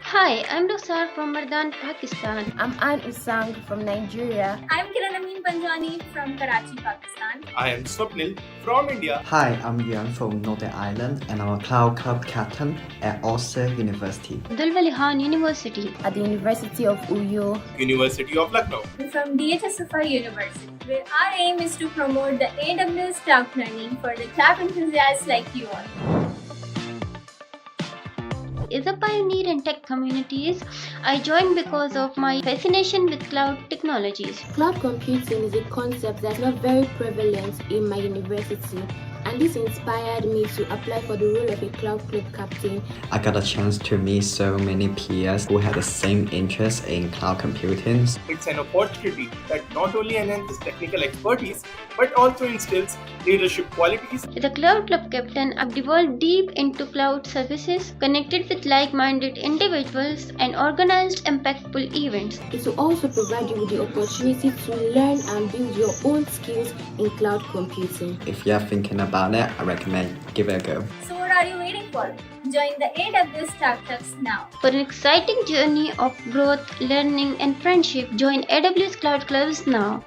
Hi, I'm Rukhsar from Mardan, Pakistan. I'm Isang from Nigeria. I'm Kiran Panjwani from Karachi, Pakistan. I am Swapnil from India. Hi, I'm Yuan from Northern Ireland and I'm a Cloud Club captain at Ulster University. Dulwali Khan University. At the University of Uyo. University of Lucknow. From DHSFI University, where our aim is to promote the AWS Cloud learning for the cloud enthusiasts like you all. Is a pioneer in tech communities. I joined because of my fascination with cloud technologies. Cloud computing is a concept that's not very prevalent in my university, and this inspired me to apply for the role of a Cloud Club captain. I got a chance to meet so many peers who had the same interest in cloud computing. It's an opportunity that not only enhances technical expertise but also instills leadership qualities. As a Cloud Club captain, I've delved deep into cloud services, connected with like-minded individuals, and organized impactful events. It will also provide you with the opportunity to learn and build your own skills in cloud computing. If you're thinking about it, I recommend give it a go. So what are you waiting for? Join the AWS Cloud Clubs now. For an exciting journey of growth, learning, and friendship, join AWS Cloud Clubs now.